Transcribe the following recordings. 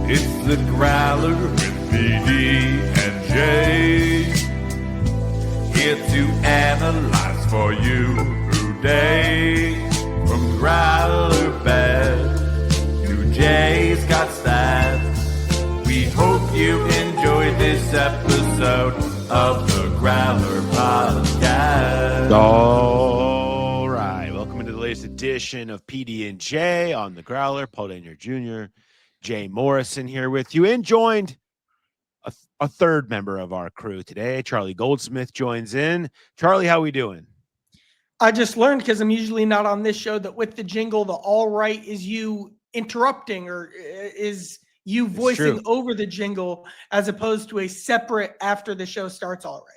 It's the Growler with PD and J. Here to analyze for you today. From Growler bed to Jay's got stats. We hope you enjoyed this episode of the Growler Podcast. All right. Welcome into the latest edition of PD and J on the Growler. Paul Daniel Jr., Jay Morrison here with you, and joined a third member of our crew today. Charlie Goldsmith joins in. Charlie, how we doing? I just learned, because I'm usually not on this show, that with the jingle, the all right is you interrupting, or is you voicing over the jingle, as opposed to a separate after the show starts all right.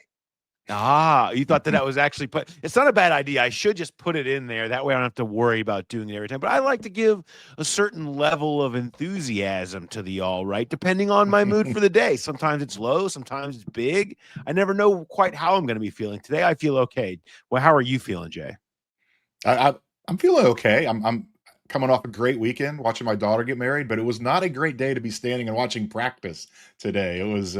Ah, you thought that was actually put. It's not a bad idea. I should just put it in there. That way I don't have to worry about doing it every time. But I like to give a certain level of enthusiasm to the all right, depending on my mood for the day. Sometimes it's low, sometimes it's big. I never know quite how I'm going to be feeling. Today I feel okay. Well, how are you feeling, Jay? I'm feeling okay. I'm coming off a great weekend watching my daughter get married, but it was not a great day to be standing and watching practice today. It was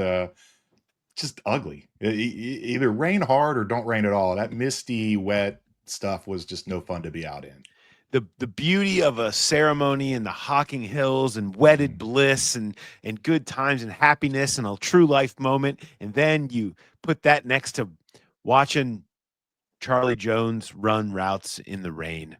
just ugly. Either rain hard or don't rain at all. That misty, wet stuff was just no fun to be out in. The beauty of a ceremony in the Hocking Hills and wedded bliss and good times and happiness and a true life moment. And then you put that next to watching Charlie Jones run routes in the rain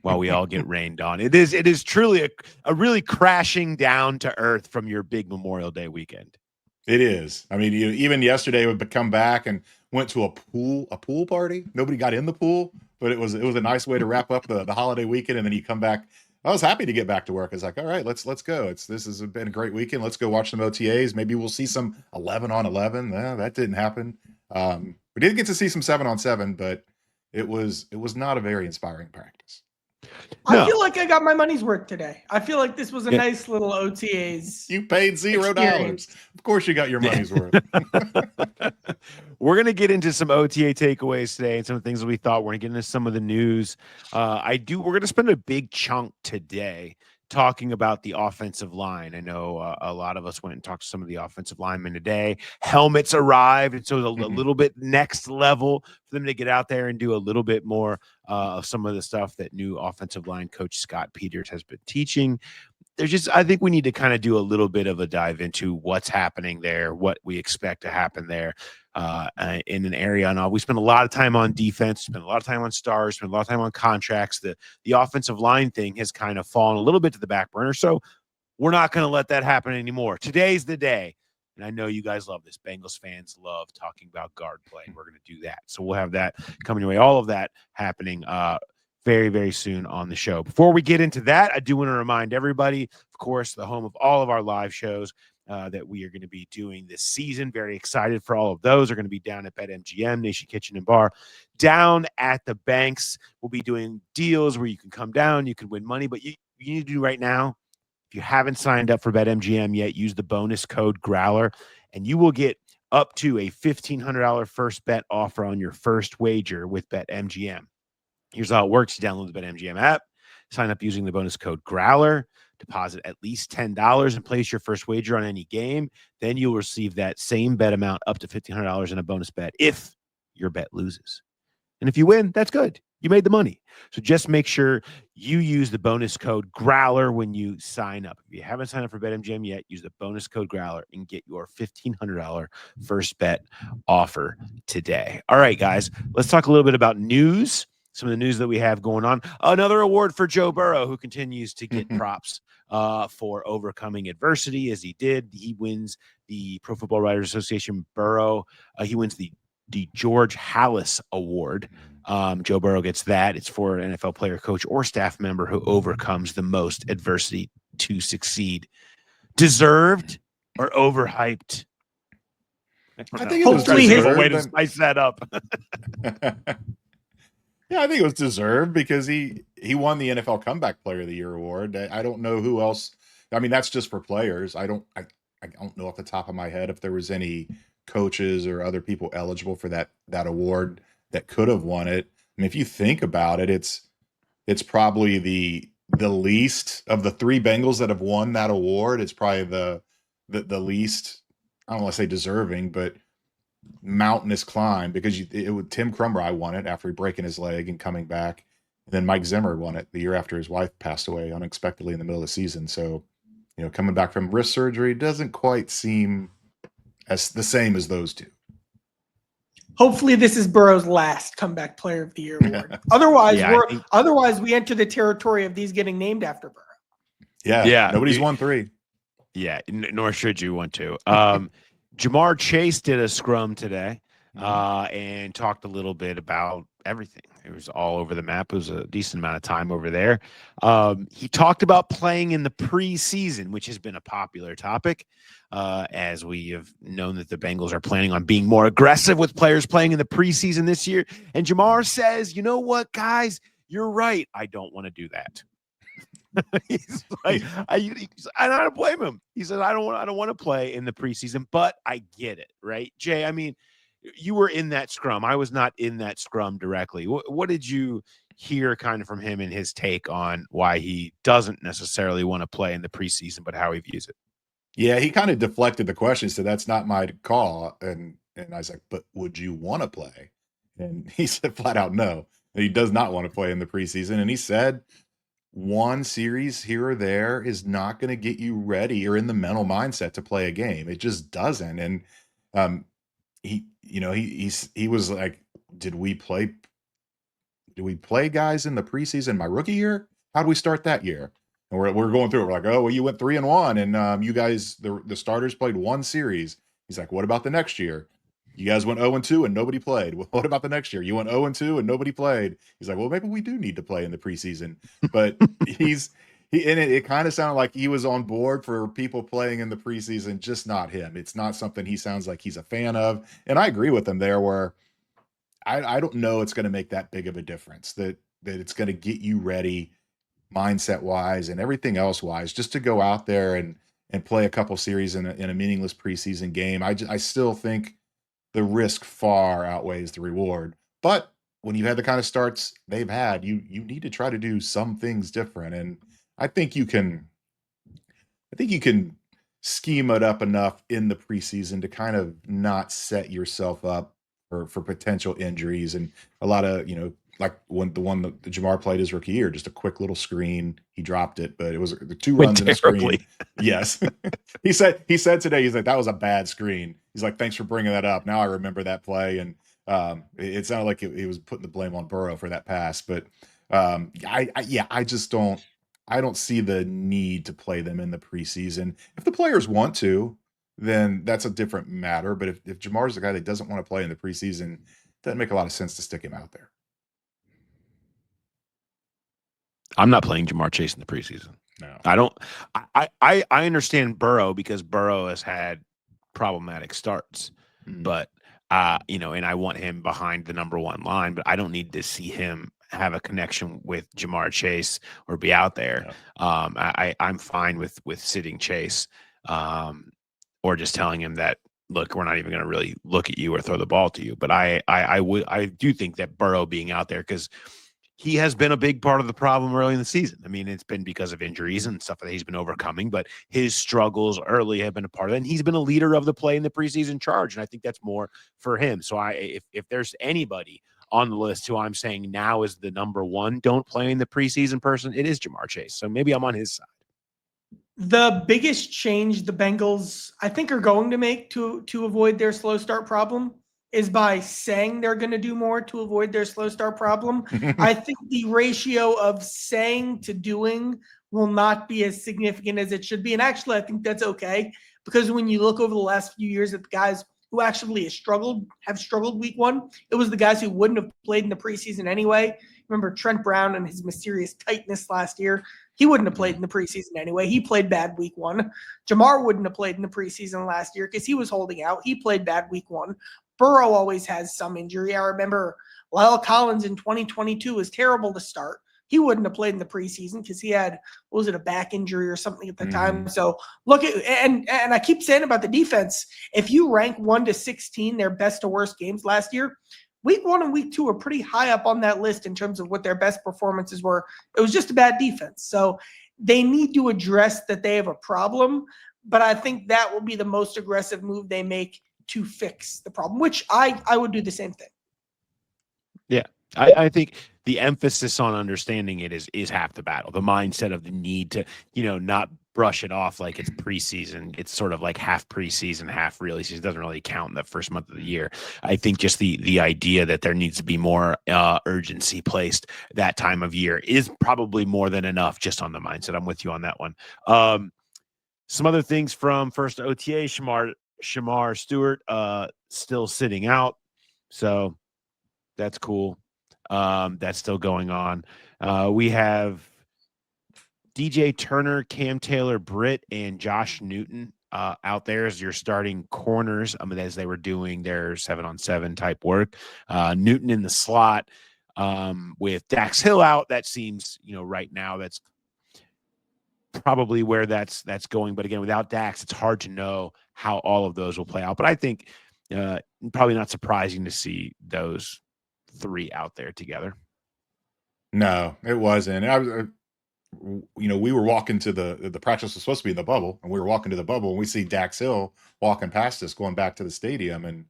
while we all get rained on. It is truly a really crashing down to earth from your big Memorial Day weekend. It is. I mean, even yesterday we come back and went to a pool party. Nobody got in the pool, but it was a nice way to wrap up the holiday weekend. And then you come back. I was happy to get back to work. It's like, all right, let's go. This has been a great weekend. Let's go watch some OTAs. Maybe we'll see some 11-on-11. That didn't happen. We did get to see some 7-on-7, but it was not a very inspiring practice. No. I feel like I got my money's worth today. I feel like this was a nice little OTAs. You paid $0. Of course you got your money's worth. We're going to get into some OTA takeaways today and some things that we thought. We're going to get into some of the news. We're going to spend a big chunk today talking about the offensive line. I know a lot of us went and talked to some of the offensive linemen today. Helmets arrived, and so it was a little bit next level for them to get out there and do a little bit more of some of the stuff that new offensive line coach Scott Peters has been teaching. I think we need to kind of do a little bit of a dive into what's happening there, what we expect to happen there in an area. And we spend a lot of time on defense, spend a lot of time on stars, spend a lot of time on contracts. The offensive line thing has kind of fallen a little bit to the back burner. So we're not going to let that happen anymore. Today's the day. And I know you guys love this. Bengals fans love talking about guard play. We're going to do that. So we'll have that coming your way. All of that happening very, very soon on the show. Before we get into that, I do want to remind everybody, of course, the home of all of our live shows that we are going to be doing this season. Very excited for all of those. Are going to be down at BetMGM, Nation Kitchen and Bar. Down at the banks, we'll be doing deals where you can come down, you can win money. But you need to do right now, if you haven't signed up for BetMGM yet, use the bonus code Growler, and you will get up to a $1,500 first bet offer on your first wager with BetMGM. Here's how it works. You download the BetMGM app, sign up using the bonus code Growler, deposit at least $10 and place your first wager on any game. Then you'll receive that same bet amount up to $1,500 in a bonus bet if your bet loses. And if you win, that's good. You made the money. So just make sure you use the bonus code Growler when you sign up. If you haven't signed up for BetMGM yet, use the bonus code Growler and get your $1,500 first bet offer today. All right, guys, let's talk a little bit about news. Some of the news that we have going on. Another award for Joe Burrow, who continues to get props for overcoming adversity as he did. He wins the Pro Football Writers Association Burrow. He wins the George Halas Award. Joe Burrow gets that. It's for an NFL player, coach, or staff member who overcomes the most adversity to succeed. Deserved or overhyped? I think it was deserved. Way to spice that up. Yeah, I think it was deserved because he won the NFL Comeback Player of the Year award. I don't know who else. I mean, that's just for players. I don't know off the top of my head if there was any coaches or other people eligible for that award that could have won it. I mean, if you think about it, it's probably the the least of the three Bengals that have won that award. It's probably the least, I don't want to say deserving, but mountainous climb, because Tim Crumry won it after breaking his leg and coming back. And then Mike Zimmer won it the year after his wife passed away unexpectedly in the middle of the season. So, coming back from wrist surgery doesn't quite seem as the same as those two. Hopefully this is Burrow's last comeback player of the year award. Otherwise we enter the territory of these getting named after Burrow. Yeah. Nobody's won 3. Yeah. Nor should you want to. Jamar Chase did a scrum today and talked a little bit about everything. It was all over the map. It was a decent amount of time over there. He talked about playing in the preseason, which has been a popular topic, as we have known that the Bengals are planning on being more aggressive with players playing in the preseason this year. And Jamar says, you know what, guys, you're right. I don't want to do that. He's like, I don't blame him. He said, I don't want to play in the preseason, but I get it, right? Jay, I mean, you were in that scrum. I was not in that scrum directly. What did you hear kind of from him and his take on why he doesn't necessarily want to play in the preseason, but how he views it? Yeah, he kind of deflected the question, so that's not my call. And I was like, but would you want to play? And he said flat out no. He does not want to play in the preseason. And he said one series here or there is not going to get you ready or in the mental mindset to play a game. It just doesn't. And he was like, did we play guys in the preseason my rookie year? How do we start that year? And we're going through it. We're like, oh, well, you went 3-1, and you guys, the starters played one series. He's like, what about the next year? You guys went 0-2 and nobody played. Well, what about the next year? You went 0-2 and nobody played. He's like, well, maybe we do need to play in the preseason. But it kind of sounded like he was on board for people playing in the preseason, just not him. It's not something he sounds like he's a fan of. And I agree with him there, where I don't know it's going to make that big of a difference, that it's going to get you ready mindset wise and everything else wise, just to go out there and play a couple series in a meaningless preseason game. I still think the risk far outweighs the reward. But when you had the kind of starts they've had, you need to try to do some things different. And I think you can scheme it up enough in the preseason to kind of not set yourself up for potential injuries. And a lot of, like the one that Jamar played his rookie year, just a quick little screen. He dropped it, but it was the 2 runs in a screen. Yes. he said today, he's like, that was a bad screen. He's like, thanks for bringing that up. Now I remember that play. And it sounded like he was putting the blame on Burrow for that pass. But I just don't see the need to play them in the preseason. If the players want to, then that's a different matter. But if Jamar's the guy that doesn't want to play in the preseason, it doesn't make a lot of sense to stick him out there. I'm not playing Jamar Chase in the preseason. No, I don't. I understand Burrow, because Burrow has had problematic starts, but and I want him behind the number 1 line, but I don't need to see him have a connection with Jamar Chase or be out there. Yeah. I'm fine with sitting Chase, or just telling him that, look, we're not even going to really look at you or throw the ball to you. But I do think that Burrow being out there, because he has been a big part of the problem early in the season. I mean, it's been because of injuries and stuff that he's been overcoming, but his struggles early have been a part of it. And he's been a leader of the play in the preseason charge. And I think that's more for him. So if there's anybody on the list who I'm saying now is the number 1 don't play in the preseason person, it is Jamar Chase. So maybe I'm on his side. The biggest change the Bengals, I think, are going to make to avoid their slow start problem is by saying they're going to do more to avoid their slow start problem. I think the ratio of saying to doing will not be as significant as it should be. And actually, I think that's okay, because when you look over the last few years at the guys who actually have struggled week 1, it was the guys who wouldn't have played in the preseason anyway. Remember Trent Brown and his mysterious tightness last year? He wouldn't have played in the preseason anyway. He played bad week 1. Jamar wouldn't have played in the preseason last year because he was holding out. He played bad week 1. Burrow always has some injury. I remember Lyle Collins in 2022 was terrible to start. He wouldn't have played in the preseason because he had, a back injury or something at the time. So look at, and I keep saying about the defense, if you rank 1 to 16, their best to worst games last year, week 1 and week 2 are pretty high up on that list in terms of what their best performances were. It was just a bad defense. So they need to address that they have a problem, but I think that will be the most aggressive move they make to fix the problem, which I would do the same thing. Yeah. I think the emphasis on understanding it is half the battle. The mindset of the need to, not brush it off like it's preseason. It's sort of like half preseason, half really season. It doesn't really count in the first month of the year. I think just the idea that there needs to be more urgency placed that time of year is probably more than enough just on the mindset. I'm with you on that one. Some other things from first OTA, Shemar Stewart still sitting out. So that's cool. That's still going on. We have DJ Turner, Cam Taylor-Britt, and Josh Newton out there as your starting corners. As they were doing their 7-on-7 type work. Newton in the slot with Dax Hill out. That seems, right now that's probably where that's going. But again, without Dax, it's hard to know how all of those will play out. But I think probably not surprising to see those 3 out there together. No, it wasn't. I was, we were walking to the practice was supposed to be in the bubble, and we were walking to the bubble, and we see Dax Hill walking past us, going back to the stadium, and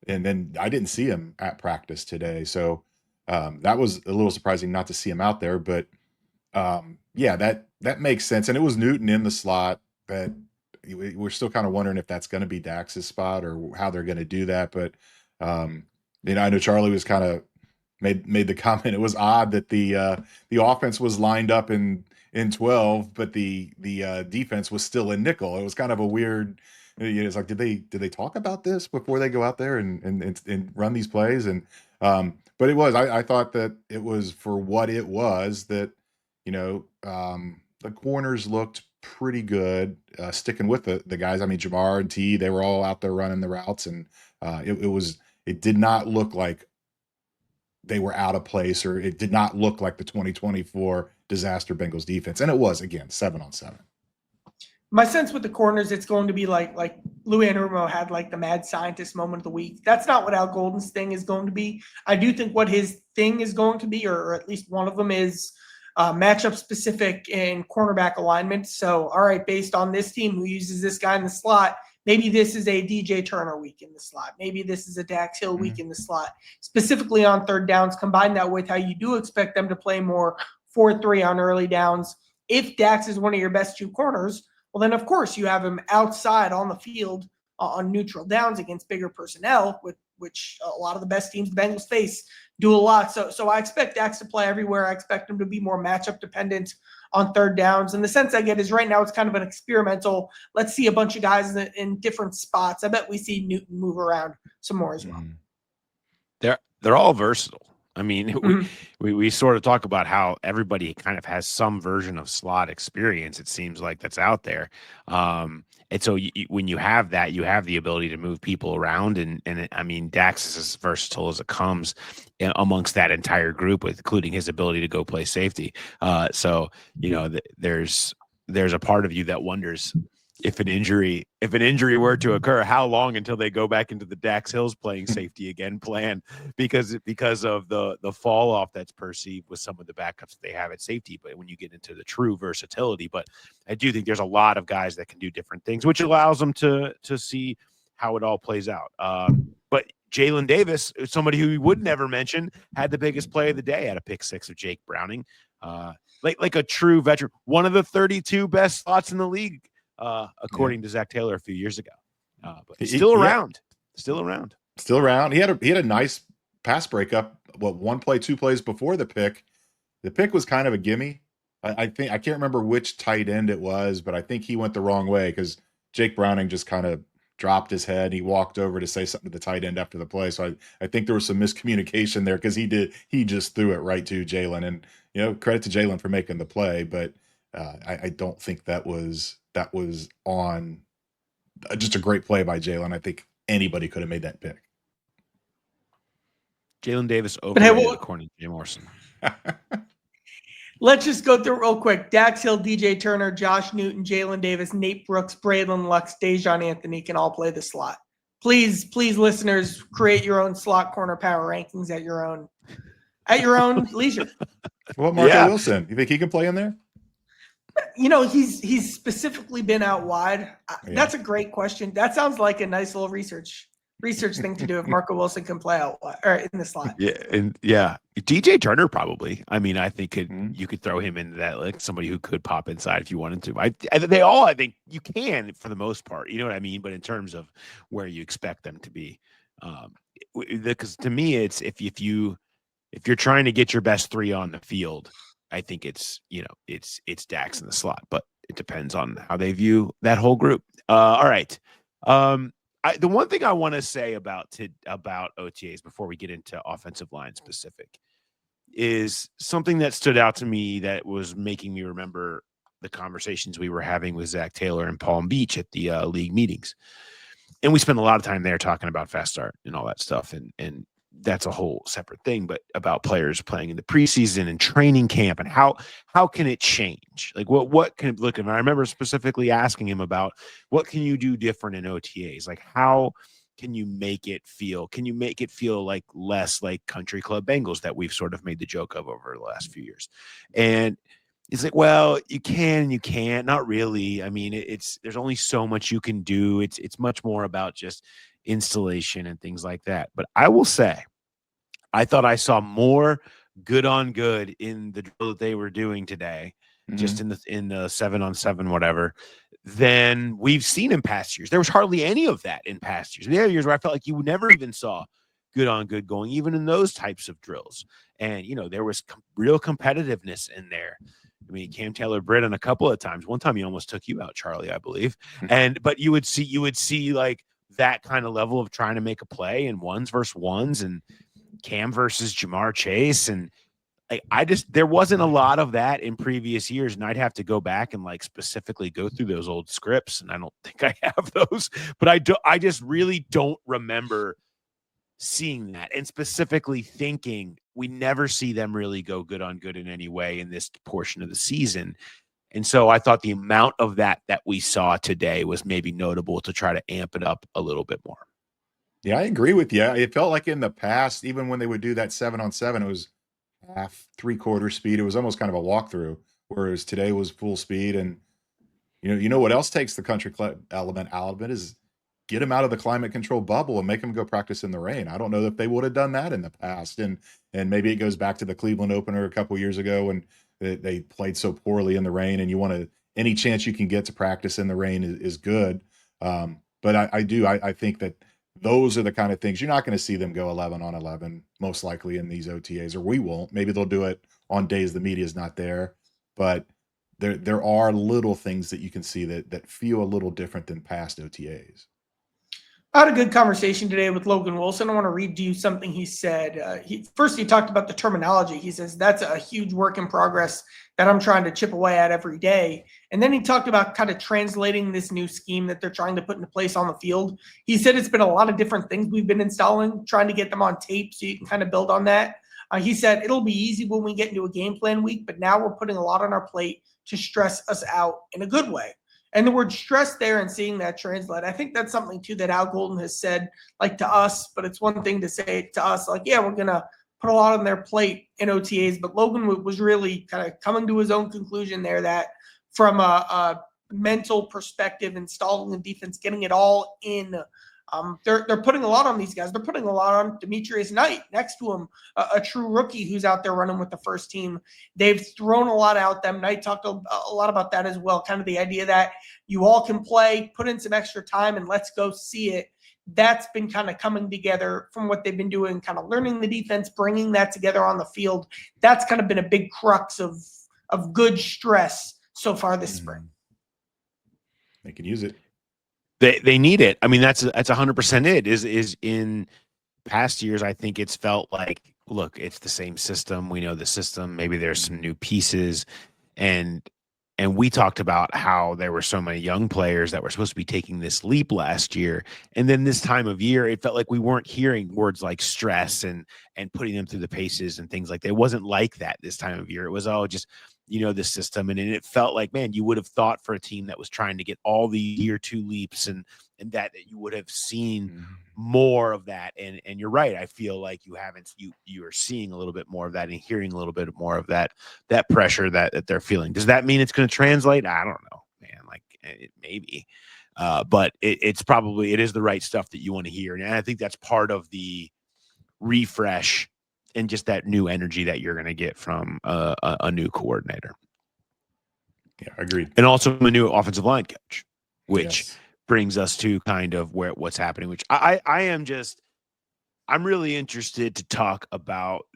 then I didn't see him at practice today, so that was a little surprising not to see him out there. But yeah, that makes sense, and it was Newton in the slot. That we're still kind of wondering if that's going to be Dax's spot or how they're going to do that, but. I know Charlie was kind of made the comment. It was odd that the offense was lined up in 12, but the defense was still in nickel. It was kind of a weird. It's like, did they talk about this before they go out there and run these plays? And but it was. I thought that it was for what it was. That the corners looked pretty good, sticking with the guys. I mean, Jamar and T, they were all out there running the routes, and it did not look like they were out of place, or it did not look like the 2024 disaster Bengals defense. And it was, again, 7-on-7. My sense with the corners, it's going to be like Lou Anarumo had like the mad scientist moment of the week. That's not what Al Golden's thing is going to be. I do think what his thing is going to be, or at least one of them, is matchup specific and cornerback alignment. So, all right, based on this team who uses this guy in the slot, maybe this is a DJ Turner week in the slot. Maybe this is a Dax Hill week in the slot, specifically on third downs. Combine that with how you do expect them to play more 4-3 on early downs. If Dax is one of your best 2 corners, well, then, of course, you have him outside on the field on neutral downs against bigger personnel, which a lot of the best teams the Bengals face do a lot. So I expect Dax to play everywhere. I expect him to be more matchup dependent on third downs. And the sense I get is right now it's kind of an experimental, let's see a bunch of guys in different spots. I bet we see Newton move around some more as well. They're all versatile. I mean, we sort of talk about how everybody kind of has some version of slot experience. It seems like that's out there. And so when you have that, you have the ability to move people around. I mean, Dax is as versatile as it comes amongst that entire group, including his ability to go play safety. So, there's a part of you that wonders if an injury were to occur, how long until they go back into the Dax Hills playing safety again plan, because of the fall off that's perceived with some of the backups that they have at safety. But when you get into the true versatility, but I do think there's a lot of guys that can do different things, which allows them to see how it all plays out. But Jalen Davis, somebody who we would never mention, had the biggest play of the day at a pick 6 of Jake Browning, like a true veteran, one of the 32 best slots in the league. According to Zach Taylor a few years ago, but he's still around. He had a nice pass breakup. 1 play, 2 plays before the pick. The pick was kind of a gimme. I think I can't remember which tight end it was, but I think he went the wrong way because Jake Browning just kind of dropped his head. He walked over to say something to the tight end after the play. So I think there was some miscommunication there because he just threw it right to Jalen, and credit to Jalen for making the play, but I don't think that was on just a great play by Jalen. I think anybody could have made that pick. Jalen Davis overrated according to Jim Morrison. Let's just go through real quick. Dax Hill, DJ Turner, Josh Newton, Jalen Davis, Nate Brooks, Braylon Lux, Dejon Anthony can all play the slot. Please, listeners, create your own slot corner power rankings at your own leisure. What Marco Wilson? You think he can play in there? He's specifically been out wide. That's a great question. That sounds like a nice little research thing to do if Marco Wilson can play out wide or in the slot. DJ Turner probably. I mean, I think you could throw him into that, like somebody who could pop inside if you wanted to. I think you can for the most part. You know what I mean? But in terms of where you expect them to be, because to me, it's if you're trying to get your best three on the field, I think it's Dax in the slot, but it depends on how they view that whole group. All right. The one thing I want to say about OTAs before we get into offensive line specific is something that stood out to me that was making me remember the conversations we were having with Zach Taylor in Palm Beach at the league meetings. And we spent a lot of time there talking about fast start and all that stuff. And that's a whole separate thing, but about players playing in the preseason and training camp and how can it change? Like what can it look at? I remember specifically asking him about what can you do different in OTAs? Like how can you make it feel like less like country club Bengals that we've sort of made the joke of over the last few years? And it's like, well, you can, you can't, not really. I mean, there's only so much you can do. It's much more about just installation and things like that. But I will say, I thought I saw more good on good in the drill that they were doing today, just in the 7-on-7, whatever, than we've seen in past years. There was hardly any of that in past years. There are years where I felt like you never even saw good on good going, even in those types of drills. And, there was real competitiveness in there. I mean, Cam Taylor-Britt on a couple of times. One time he almost took you out, Charlie, I believe. But you would see like that kind of level of trying to make a play in ones versus ones and Cam versus Jamar Chase. And there wasn't a lot of that in previous years. And I'd have to go back and like specifically go through those old scripts. And I don't think I have those, but I just really don't remember seeing that and specifically thinking we never see them really go good on good in any way in this portion of the season. And so I thought the amount of that we saw today was maybe notable to try to amp it up a little bit more. Yeah, I agree with you. It felt like in the past, even when they would do that 7-on-7, it was half, 3/4 speed. It was almost kind of a walkthrough, whereas today was full speed. And you know what else takes the country club element out of it is get them out of the climate control bubble and make them go practice in the rain. I don't know if they would have done that in the past. And maybe it goes back to the Cleveland opener a couple years ago when they played so poorly in the rain, and any chance you can get to practice in the rain is good. But I think that those are the kind of things you're not going to see them go 11-on-11 most likely in these OTAs, or we won't. Maybe they'll do it on days the media is not there, but there are little things that you can see that feel a little different than past OTAs. I had a good conversation today with Logan Wilson. I want to read to you something he said. He talked about the terminology. He says, that's a huge work in progress that I'm trying to chip away at every day. And then he talked about kind of translating this new scheme that they're trying to put into place on the field. He said it's been a lot of different things we've been installing, trying to get them on tape so you can kind of build on that. He said it'll be easy when we get into a game plan week, but now we're putting a lot on our plate to stress us out in a good way. And the word stress there and seeing that translate, I think that's something too that Al Golden has said, like to us, but it's one thing to say to us, like, yeah, we're going to put a lot on their plate in OTAs. But Logan was really kind of coming to his own conclusion there that from a mental perspective, installing the defense, getting it all in, they're putting a lot on these guys. They're putting a lot on Demetrius Knight next to him, a true rookie who's out there running with the first team. They've thrown a lot out them. Knight talked a lot about that as well, kind of the idea that you all can play, put in some extra time, and let's go see it. That's been kind of coming together from what they've been doing, kind of learning the defense, bringing that together on the field. That's kind of been a big crux of good stress so far this spring. They can use it. They need it. I mean, that's 100% it. Is in past years, I think it's felt like, look, it's the same system. We know the system. Maybe there's some new pieces, and we talked about how there were so many young players that were supposed to be taking this leap last year, and then this time of year, it felt like we weren't hearing words like stress and putting them through the paces and things like that. It wasn't like that this time of year. It was just the system. And it felt like, man, you would have thought for a team that was trying to get all the year 2 leaps and that you would have seen more of that. And you're right. I feel like you are seeing a little bit more of that and hearing a little bit more of that pressure that they're feeling. Does that mean it's going to translate? I don't know, man. Like maybe, but it is the right stuff that you want to hear. And I think that's part of the refresh and just that new energy that you're going to get from a new coordinator. Yeah, agreed. And also a new offensive line coach, which brings us to kind of what's happening, which I'm really interested to talk about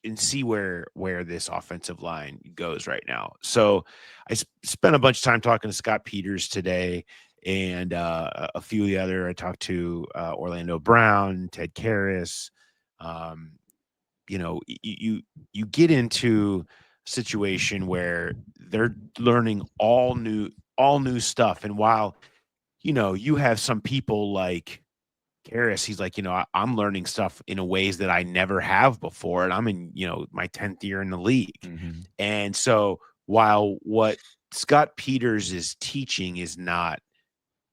and see where this offensive line goes right now. So I spent a bunch of time talking to Scott Peters today and a few of the other. I talked to Orlando Brown, Ted Karras. You get into a situation where they're learning all new stuff. And while, you have some people like Karras, he's like, I'm learning stuff in ways that I never have before. And I'm in, my 10th year in the league. Mm-hmm. And so while what Scott Peters is teaching is not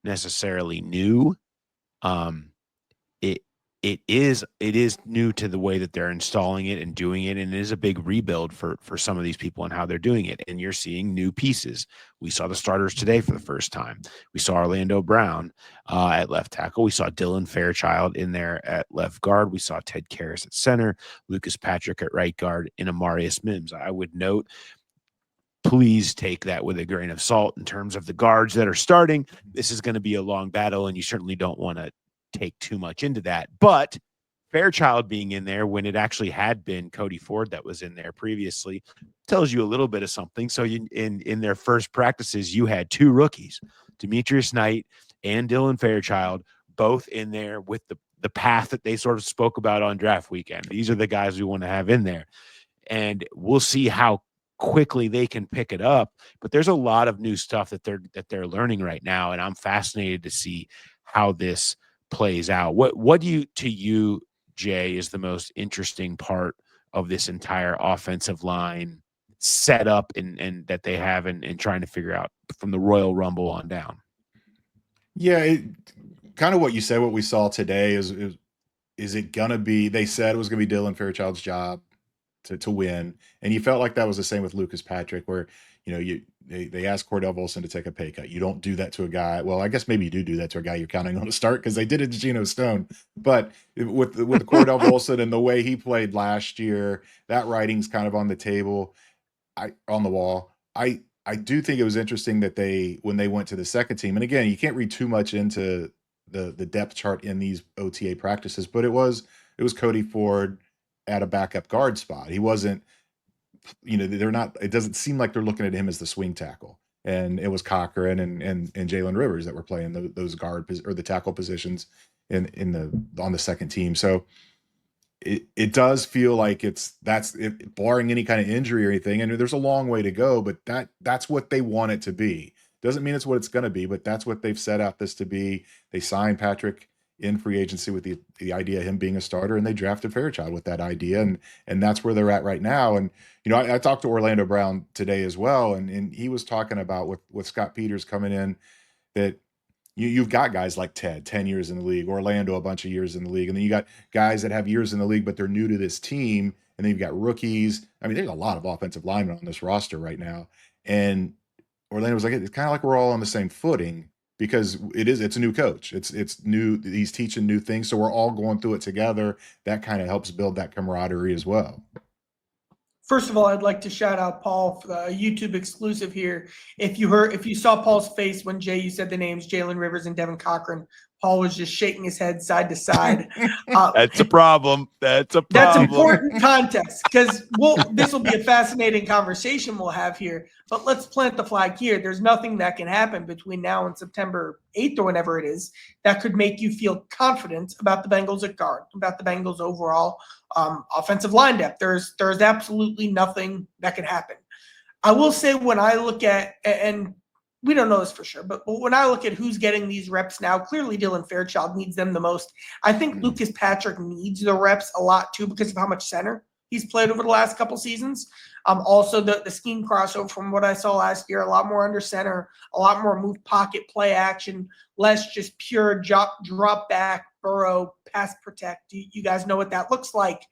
necessarily new, it is new to the way that they're installing it and doing it. And it is a big rebuild for some of these people and how they're doing it. And you're seeing new pieces. We saw the starters today for the first time. We saw Orlando Brown at left tackle. We saw Dylan Fairchild in there at left guard. We saw Ted Karras at center, Lucas Patrick at right guard, and Amarius Mims. I would note, please take that with a grain of salt in terms of the guards that are starting. This is going to be a long battle, and you certainly don't want to take too much into that. But Fairchild being in there when it actually had been Cody Ford that was in there previously tells you a little bit of something. So in their first practices, you had 2 rookies, Demetrius Knight and Dylan Fairchild, both in there with the path that they sort of spoke about on draft weekend. These are the guys we want to have in there. And we'll see how quickly they can pick it up. But there's a lot of new stuff that they're learning right now. And I'm fascinated to see how this plays out. What do you, Jay, is the most interesting part of this entire offensive line setup and that they have and trying to figure out from the Royal Rumble on down? Yeah, kind of what you said, what we saw today is it gonna be, they said it was gonna be Dylan Fairchild's job to win. And you felt like that was the same with Lucas Patrick, where they asked Cordell Volson to take a pay cut. You don't do that to a guy. Well, I guess maybe you do that to a guy you're counting on to start, because they did it to Geno Stone. But with Cordell Volson and the way he played last year, that writing's kind of on the table, on the wall. I do think it was interesting that when they went to the second team, and again, you can't read too much into the depth chart in these OTA practices, but it was Cody Ford at a backup guard spot. He wasn't, it doesn't seem like they're looking at him as the swing tackle. And it was Cochran and Jalen Rivers that were playing those guard or the tackle positions on the second team. So it does feel like that's barring any kind of injury or anything. And there's a long way to go, but that's what they want it to be. Doesn't mean it's what it's going to be, but that's what they've set out this to be. They signed Patrick in free agency with the idea of him being a starter, and they drafted Fairchild with that idea, and that's where they're at right now. And I talked to Orlando Brown today as well, and he was talking about with Scott Peters coming in, that you've got guys like Ted, 10 years in the league, Orlando a bunch of years in the league, and then you got guys that have years in the league but they're new to this team, and then you've got rookies. I mean, there's a lot of offensive linemen on this roster right now, and Orlando was like, it's kind of like we're all on the same footing, because it's a new coach. It's new. He's teaching new things. So we're all going through it together. That kind of helps build that camaraderie as well. First of all, I'd like to shout out Paul for the YouTube exclusive here. If you saw Paul's face when you said the names Jalen Rivers and Devin Cochran, Paul was just shaking his head side to side. That's a problem. That's important context, because this will be a fascinating conversation we'll have here. But let's plant the flag here. There's nothing that can happen between now and September 8th or whenever it is that could make you feel confident about the Bengals at guard, about the Bengals overall offensive line depth. There's absolutely nothing that can happen. I will say, when I look at, and we don't know this for sure, but when I look at who's getting these reps now, clearly Dylan Fairchild needs them the most. I think Lucas Patrick needs the reps a lot too, because of how much center he's played over the last couple seasons. Also, the scheme crossover from what I saw last year, a lot more under center, a lot more move pocket play action, less just pure drop back, Burrow, pass protect. You guys know what that looks like.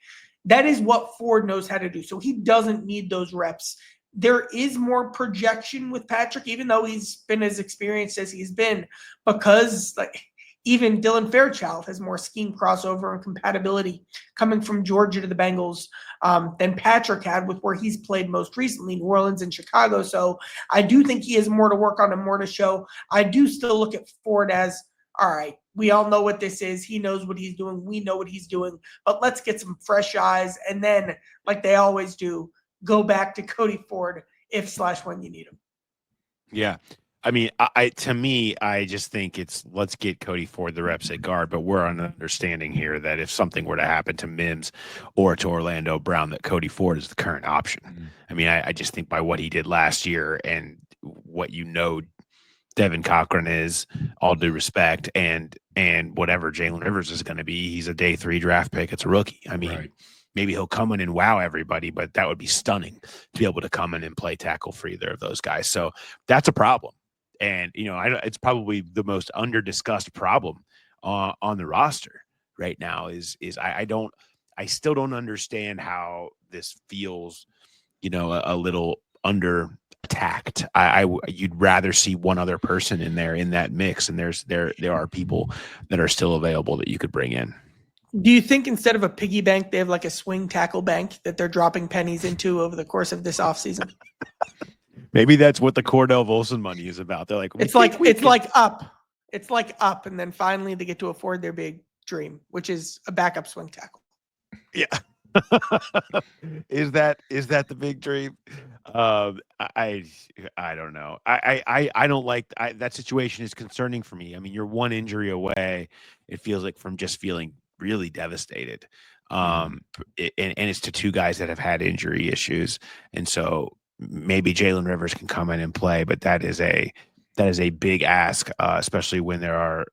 That is what Ford knows how to do. So he doesn't need those reps. There is more projection with Patrick, even though he's been as experienced as he's been, because even Dylan Fairchild has more scheme crossover and compatibility coming from Georgia to the Bengals than Patrick had with where he's played most recently, New Orleans and Chicago. So I do think he has more to work on and more to show. I do still look at Ford as, all right, we all know what this is. He knows what he's doing. We know what he's doing. But let's get some fresh eyes. And then, like they always do, go back to Cody Ford if/when you need him. Yeah. I mean, to me, I just think let's get Cody Ford the reps at guard, but we're on an understanding here that if something were to happen to Mims or to Orlando Brown, that Cody Ford is the current option. Mm-hmm. I mean, I just think by what he did last year and what Devin Cochran is, all due respect, and whatever Jalen Rivers is going to be, he's a day 3 draft pick. It's a rookie. I mean, maybe he'll come in and wow everybody, but that would be stunning to be able to come in and play tackle for either of those guys. So that's a problem. And, it's probably the most under-discussed problem on the roster right now is I still don't understand how this feels, a little under attacked. You'd rather see one other person in there in that mix. And there are people that are still available that you could bring in. Do you think instead of a piggy bank, they have like a swing tackle bank that they're dropping pennies into over the course of this offseason? Maybe that's what the Cordell Volson money is about. They're like, it's like up. And then finally they get to afford their big dream, which is a backup swing tackle. Yeah. Is that the big dream? I don't know. I don't like that situation is concerning for me. I mean, you're one injury away. It feels like from just feeling really devastated. And it's to 2 guys that have had injury issues. And so maybe Jalen Rivers can come in and play, but that is a big ask, especially when there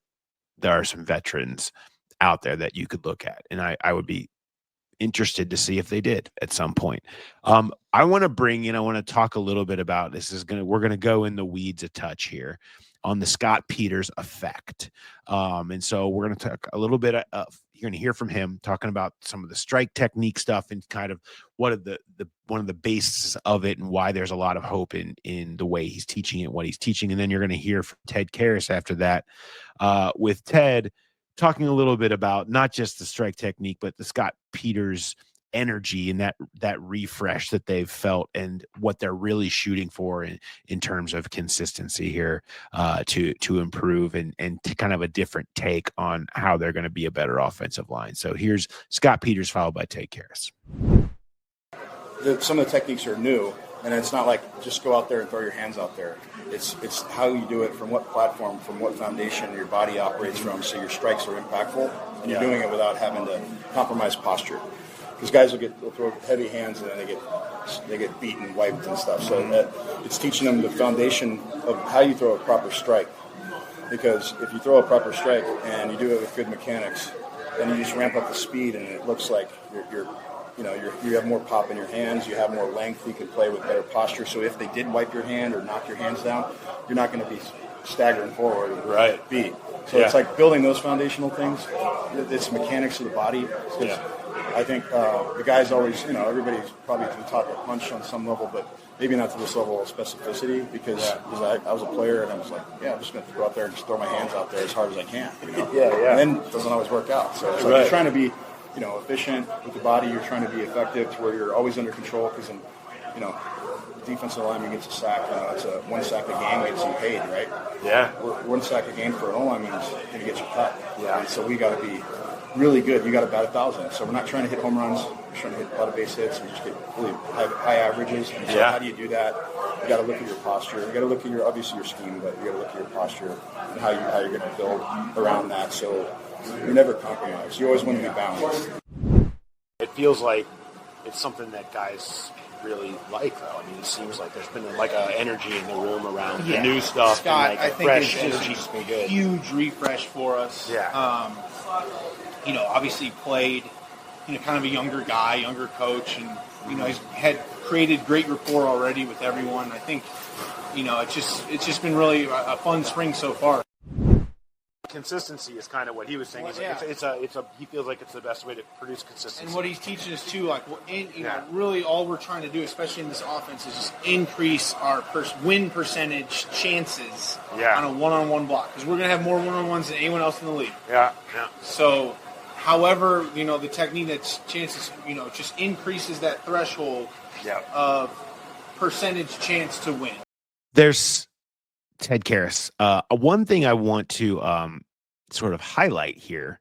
are some veterans out there that you could look at. And I would be interested to see if they did at some point. I want to talk a little bit about we're going to go in the weeds a touch here on the Scott Peters effect. And so we're going to talk a little bit of, you're going to hear from him talking about some of the strike technique stuff and kind of one of the bases of it and why there's a lot of hope in the way he's teaching it, what he's teaching. And then you're going to hear from Ted Karras after that, with Ted talking a little bit about not just the strike technique, but the Scott Peters energy and that refresh that they've felt and what they're really shooting for in terms of consistency here, to improve and to kind of a different take on how they're going to be a better offensive line. So here's Scott Peters followed by Ted Karras. Some of the techniques are new, and it's not like just go out there and throw your hands out there. It's how you do it, from what platform, from what foundation your body operates from, so your strikes are impactful, and you're doing it without having to compromise posture. Because guys will throw heavy hands and then they get beaten, wiped and stuff. So it's teaching them the foundation of how you throw a proper strike. Because if you throw a proper strike and you do it with good mechanics, then you just ramp up the speed and it looks like you have more pop in your hands, you have more length, you can play with better posture. So if they did wipe your hand or knock your hands down, you're not going to be staggering forward and beat. So it's like building those foundational things. It's mechanics of the body. I think the guys always, everybody's probably been taught to punch on some level, but maybe not to this level of specificity because I was a player and I was like, I'm just going to go out there and just throw my hands out there as hard as I can. And then it doesn't always work out. So it's like you're trying to be, efficient with the body. You're trying to be effective to where you're always under control because, defensive lineman gets a sack. It's a 1 sack a game gets you paid, right? Yeah. 1 sack a game for an O-lineman is going to get you cut. Yeah. And so we got to be really good. You got to bat 1,000. So we're not trying to hit home runs. We're trying to hit a lot of base hits and just get really high averages. And so how do you do that? You got to look at your posture. You got to look at your scheme, but you got to look at your posture and how you're going to build around that. So you're never compromised. You always want to be balanced. It feels like it's something that guys really like, though. I mean, it seems like there's been like an energy in the room around the new stuff. Scott, and I think fresh it's energy just been good. Huge refresh for us. Yeah. Obviously played kind of a younger guy, younger coach, and he's had created great rapport already with everyone. I think it's just been really a fun spring so far. Consistency is kind of what he was saying. He feels like it's the best way to produce consistency. And what he's teaching us too, really all we're trying to do, especially in this offense, is just increase our win percentage chances on a one-on-one block, because we're going to have more one-on-ones than anyone else in the league. Yeah. So, however, the technique that's chances, just increases that threshold of percentage chance to win. There's Ted Karras. One thing I want to sort of highlight here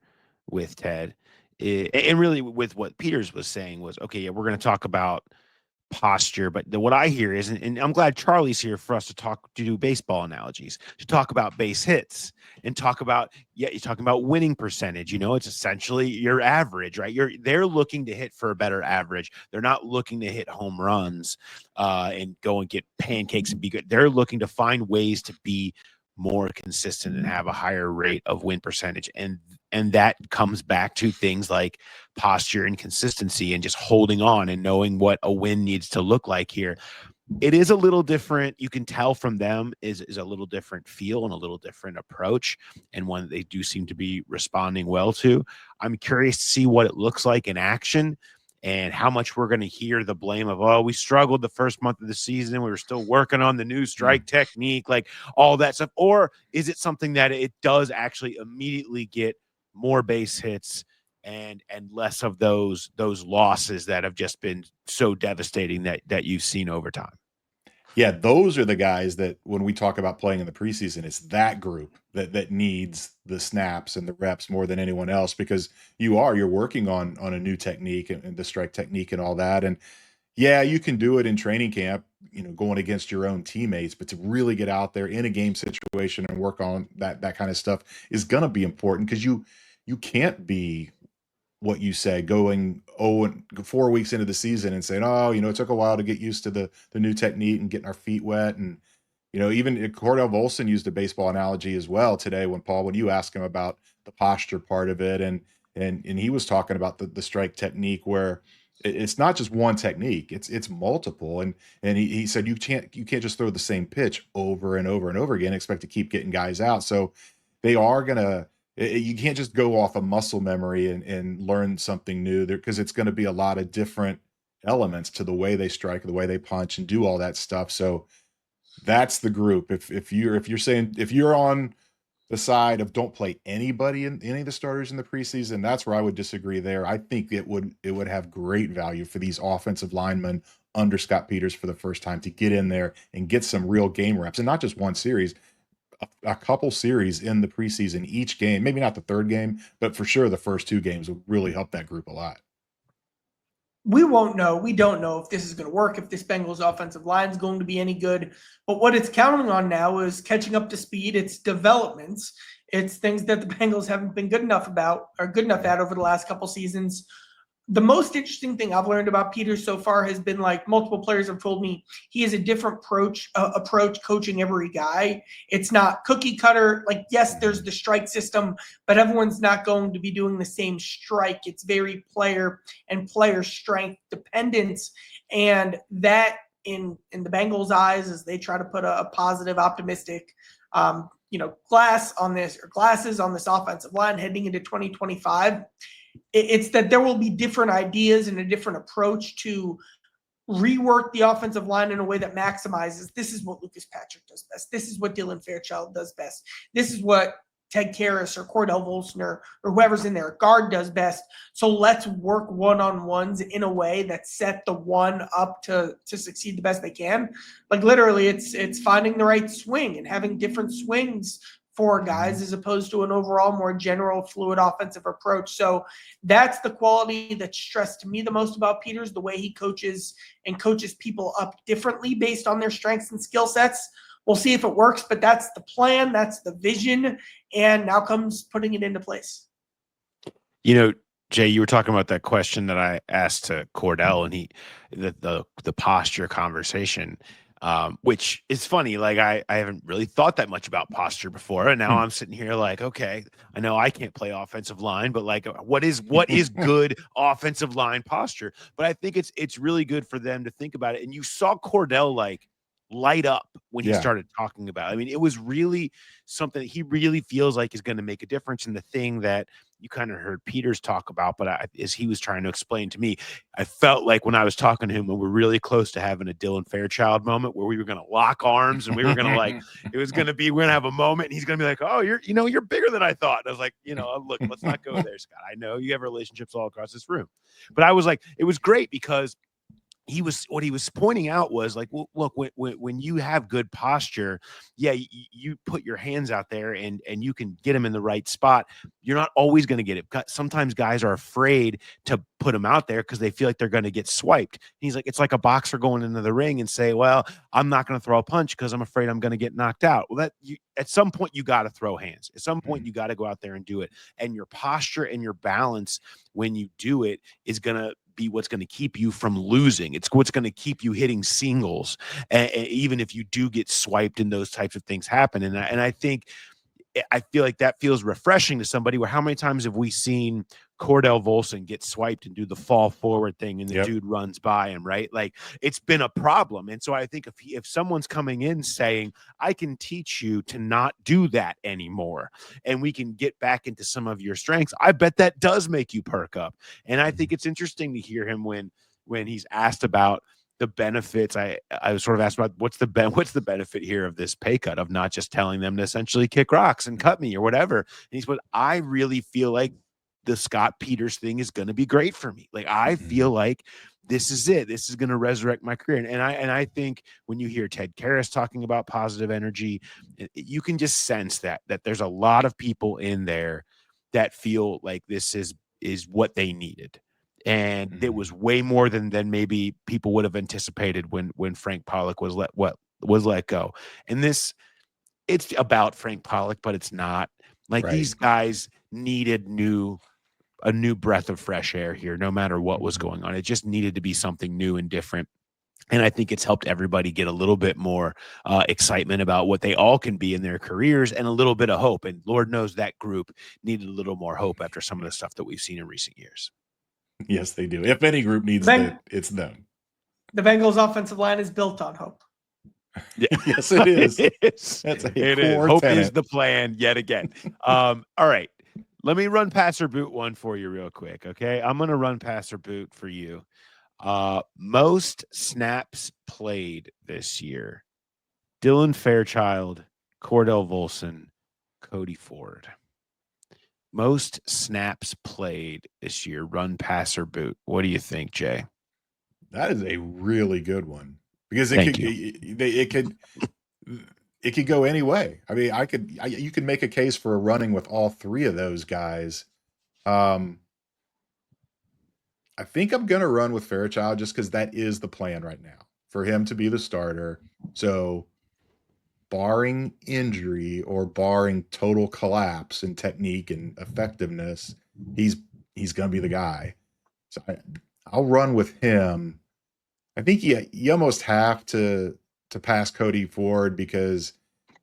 with Ted, and really with what Peters was saying, was, okay, we're going to talk about posture, but what I hear is, and I'm glad Charlie's here for us to do baseball analogies, to talk about base hits and talk about, you're talking about winning percentage. It's essentially your average, right? They're looking to hit for a better average. They're not looking to hit home runs and go and get pancakes and be good. They're looking to find ways to be more consistent and have a higher rate of win percentage. And that comes back to things like posture and consistency and just holding on and knowing what a win needs to look like here. It is a little different. You can tell from them is a little different feel and a little different approach, and one that they do seem to be responding well to. I'm curious to see what it looks like in action and how much we're going to hear the blame of, we struggled the first month of the season, we were still working on the new strike technique, like all that stuff. Or is it something that it does actually immediately get more base hits and less of those losses that have just been so devastating that you've seen over time? Yeah, those are the guys that when we talk about playing in the preseason, it's that group that needs the snaps and the reps more than anyone else, because you're working on a new technique and the strike technique and all that. And yeah, you can do it in training camp, going against your own teammates, but to really get out there in a game situation and work on that kind of stuff is going to be important, because you can't be what you said, going 4 weeks into the season and saying, it took a while to get used to the new technique and getting our feet wet. And, even Cordell Volson used a baseball analogy as well today when you asked him about the posture part of it. And he was talking about the strike technique, where it's not just one technique, it's multiple. And he said, you can't just throw the same pitch over and over and over again, and expect to keep getting guys out. So they are going to, you can't just go off of muscle memory and learn something new there, because it's going to be a lot of different elements to the way they strike, the way they punch and do all that stuff. So that's the group. If you're on the side of don't play anybody in any of the starters in the preseason, that's where I would disagree there. I think it would have great value for these offensive linemen under Scott Peters for the first time to get in there and get some real game reps, and not just one series, a couple series in the preseason, each game, maybe not the third game, but for sure the first 2 games will really help that group a lot. We won't know. We don't know if this is going to work, if this Bengals offensive line is going to be any good. But what it's counting on now is catching up to speed. It's developments. It's things that the Bengals haven't been good enough at over the last couple seasons. The most interesting thing I've learned about Peters so far has been, like, multiple players have told me he has a different approach coaching every guy. It's not cookie cutter. Like, yes, there's the strike system, but everyone's not going to be doing the same strike. It's very player and player strength dependence. And that in the Bengals' eyes, as they try to put a positive, optimistic, glasses on this offensive line heading into 2025, it's that there will be different ideas and a different approach to rework the offensive line in a way that maximizes. This is what Lucas Patrick does best. This is what Dylan Fairchild does best. This is what Ted Karras or Cordell Volson or whoever's in there guard does best. So let's work one-on-ones in a way that set the one up to succeed the best they can. Like, literally, it's finding the right swing and having different swings for guys as opposed to an overall more general fluid offensive approach. So that's the quality that stressed me the most about Peters, the way he coaches people up differently based on their strengths and skill sets. We'll see if it works, but that's the plan, that's the vision, and now comes putting it into place. Jay, you were talking about that question that I asked to Cordell, and the posture conversation. which is funny. Like I haven't really thought that much about posture before. And now I'm sitting here like, okay, I know I can't play offensive line, but like what is good offensive line posture? But I think it's really good for them to think about it. And you saw Cordell like light up when he started talking about it. I mean, it was really something that he really feels like is going to make a difference. And the thing that you kind of heard Peters talk about, but as he was trying to explain to me, I felt like when I was talking to him, when we're really close to having a Dylan Fairchild moment where we were going to lock arms and we were going to like, it was going to be, we're going to have a moment and he's going to be like, oh, you're bigger than I thought. And I was like, look, let's not go there, Scott. I know you have relationships all across this room, but I was like, it was great because what he was pointing out was like, well, look, when you have good posture, you put your hands out there and you can get them in the right spot. You're not always going to get it. Sometimes guys are afraid to put them out there because they feel like they're going to get swiped. And he's like, it's like a boxer going into the ring and say, well, I'm not going to throw a punch because I'm afraid I'm going to get knocked out. Well, at some point you got to throw hands. At some point you got to go out there and do it. And your posture and your balance when you do it is going to be what's going to keep you from losing. It's what's going to keep you hitting singles, and even if you do get swiped and those types of things happen. And I feel like that feels refreshing to somebody. Where how many times have we seen Cordell Volson get swiped and do the fall forward thing and the dude runs by him, right? Like it's been a problem. And so I think if someone's coming in saying, I can teach you to not do that anymore and we can get back into some of your strengths, I bet that does make you perk up. And I think it's interesting to hear him when he's asked about the benefits. I was sort of asked about what's the benefit here of this pay cut, of not just telling them to essentially kick rocks and cut me or whatever. And he's what I really feel like the Scott Peters thing is going to be great for me. Like I feel like this is it. This is going to resurrect my career. And I think when you hear Ted Karras talking about positive energy, you can just sense that there's a lot of people in there that feel like this is what they needed. And it was way more than maybe people would have anticipated when Frank Pollock was let go. And it's about Frank Pollock, but it's not. Like these guys needed a new breath of fresh air here, no matter what was going on. It just needed to be something new and different. And I think it's helped everybody get a little bit more excitement about what they all can be in their careers and a little bit of hope. And Lord knows that group needed a little more hope after some of the stuff that we've seen in recent years. Yes, they do. If any group needs it, it's them. The Bengals offensive line is built on hope. Yeah. Yes, it is. That's a core hope tenet. is the plan yet again. All right. Let me run pass or boot one for you real quick. Okay. I'm going to run pass or boot for you. Most snaps played this year: Dylan Fairchild, Cordell Volson, Cody Ford. Most snaps played this year, run, pass, or boot. What do you think, Jay? That is a really good one because it could go any way. I mean, you could make a case for running with all three of those guys. I think I'm going to run with Fairchild just because that is the plan right now for him to be the starter. So barring injury or barring total collapse in technique and effectiveness, he's going to be the guy. So I'll run with him. I think you almost have to pass Cody Ford because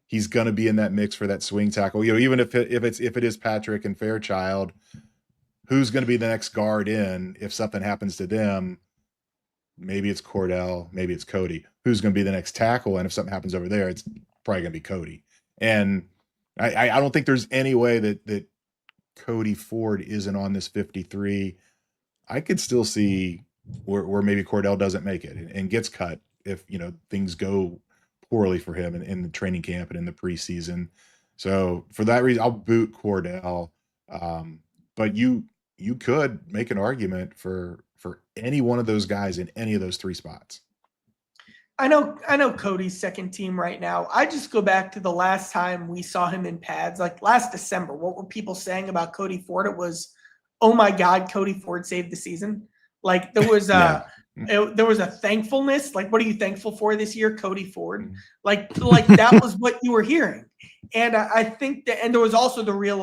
he's going to be in that mix for that swing tackle. Even if it is Patrick and Fairchild, who's going to be the next guard in if something happens to them? Maybe it's Cordell, maybe it's Cody. Who's going to be the next tackle? And if something happens over there, it's probably going to be Cody. And I don't think there's any way that Cody Ford isn't on this 53. I could still see where maybe Cordell doesn't make it and gets cut if things go poorly for him in the training camp and in the preseason. So for that reason, I'll boot Cordell. But you could make an argument for any one of those guys in any of those three spots. I know Cody's second team right now. I just go back to the last time we saw him in pads, like last December. What were people saying about Cody Ford? It was, oh my God, Cody Ford saved the season. Like there was there was a thankfulness. Like, what are you thankful for this year, Cody Ford? Like that was what you were hearing. And I think that, and there was also the real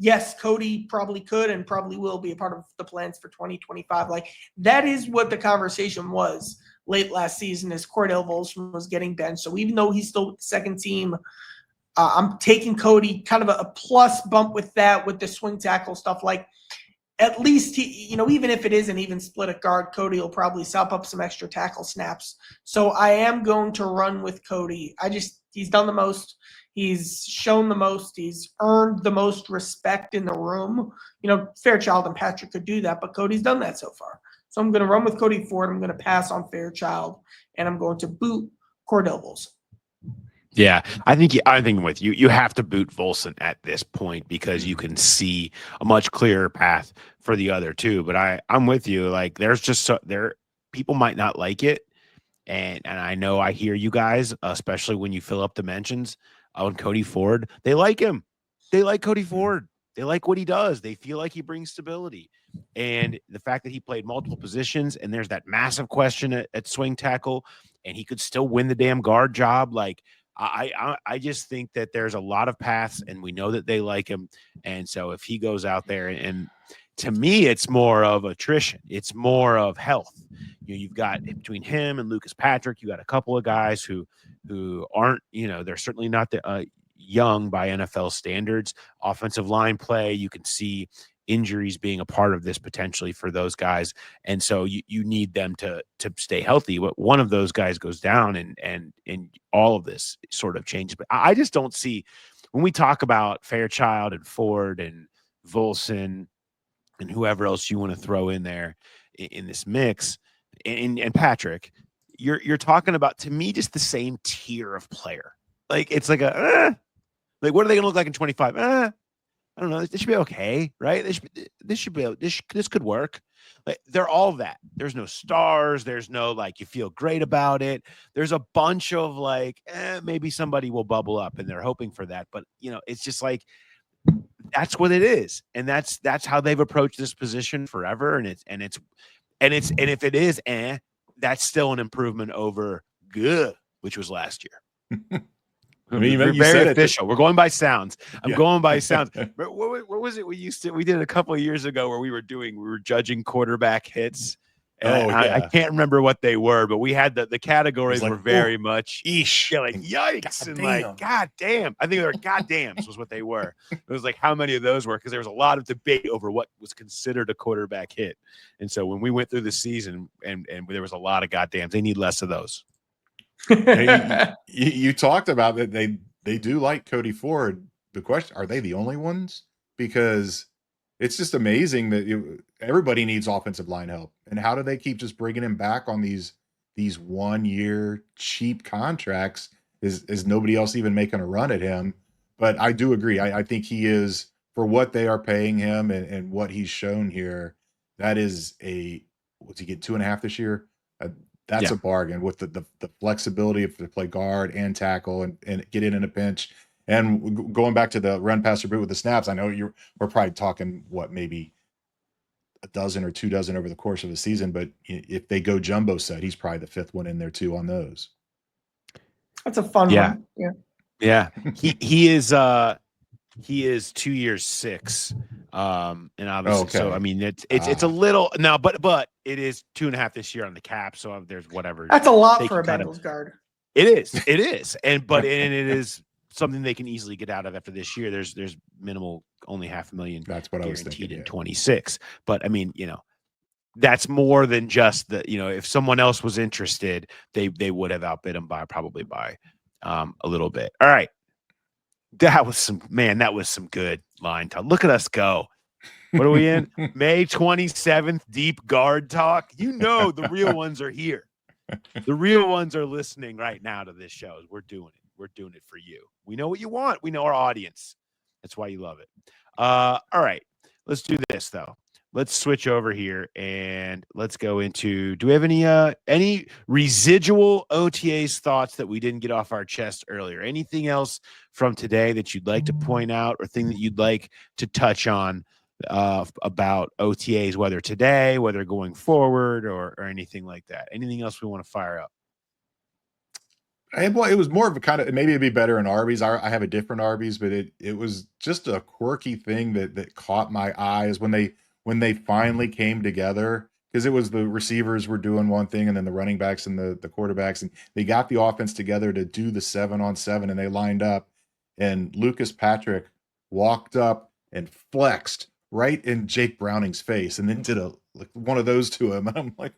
yes, Cody probably could and probably will be a part of the plans for 2025. Like that is what the conversation was late last season as Cordell Volson was getting benched. So even though he's still second team, I'm taking Cody kind of a plus bump with that, with the swing tackle stuff. Like, at least he, even if it is an even split at guard, Cody will probably sop up some extra tackle snaps. So I am going to run with Cody. He's done the most. He's shown the most. He's earned the most respect in the room. Fairchild and Patrick could do that, but Cody's done that so far. So I'm going to run with Cody Ford. I'm going to pass on Fairchild, and I'm going to boot Cordell Volson. Yeah, I think I'm with you. You have to boot Volson at this point because you can see a much clearer path for the other two. But I'm with you. Like, there's just people might not like it, and I know I hear you guys, especially when you fill up the mentions on Cody Ford. They like him. They like Cody Ford. They like what he does. They feel like he brings stability, and the fact that he played multiple positions, and there's that massive question at swing tackle, and he could still win the damn guard job. Like, I just think that there's a lot of paths, and we know that they like him. And so if he goes out there, and to me, it's more of attrition. It's more of health. You've got between him and Lucas Patrick, you got a couple of guys who aren't, they're certainly not young by NFL standards. Offensive line play, you can see injuries being a part of this potentially for those guys. And so you need them to stay healthy. But one of those guys goes down and all of this sort of changes. But I just don't see, when we talk about Fairchild and Ford and Volson and whoever else you want to throw in there in this mix, and Patrick, you're talking about, to me, just the same tier of player. Like, it's like like, what are they going to look like in 25? I don't know. This should be okay, right? This could work. Like, they're all that. There's no stars. There's no, like, you feel great about it. There's a bunch of, like, maybe somebody will bubble up, and they're hoping for that. But it's just like, that's what it is, and that's how they've approached this position forever. And if it is, that's still an improvement over good, which was last year. I mean, we're very official. We're going by sounds. I'm going by sounds. What was it we did a couple of years ago where we were judging quarterback hits. And I can't remember what they were, but we had the categories were very much eesh. Yeah, like yikes and like god damn. I think they were goddams was what they were. It was like how many of those were, because there was a lot of debate over what was considered a quarterback hit. And so when we went through the season and there was a lot of goddams, they need less of those. You talked about that they do like Cody Ford. The question, are they the only ones? Because it's just amazing that everybody needs offensive line help. And how do they keep just bringing him back on these 1 year cheap contracts? Is nobody else even making a run at him? But I do agree. I think he is, for what they are paying him and what he's shown here, that is what's he get, 2.5 this year? That's a bargain with the flexibility to play guard and tackle and get in a pinch. And going back to the run, pass, or boot with the snaps, I know we're probably talking maybe a dozen or 2 dozen over the course of a season. But if they go jumbo set, he's probably the 5th one in there too on those. That's a fun one. Yeah. He is 2 years 6. And obviously, so I mean, it's a little now, but it is 2.5 this year on the cap. So there's whatever. That's a lot for a Bengals guard. It is, and it is something they can easily get out of after this year. There's minimal, only $500,000. That's what I was thinking in 26. But I mean, that's more than just if someone else was interested, they would have outbid him by a little bit. All right. That was some good line talk. Look at us go. What are we in? May 27th, deep guard talk. The real ones are here. The real ones are listening right now to this show. We're doing it. We're doing it for you. We know what you want. We know our audience. That's why you love it. All right. Let's do this, though. Let's switch over here and let's go into, do we have any residual OTAs thoughts that we didn't get off our chest earlier? Anything else from today that you'd like to point out, or thing that you'd like to touch on about OTAs, whether today, whether going forward, or anything like that? Anything else we want to fire up? It was more of a kind of, maybe it'd be better in Arby's. I have a different Arby's, but it was just a quirky thing that caught my eyes when they finally came together because it was the receivers were doing one thing and then the running backs and the quarterbacks, and they got the offense together to do the 7-on-7, and they lined up, and Lucas Patrick walked up and flexed right in Jake Browning's face and then did one of those to him. And I'm like,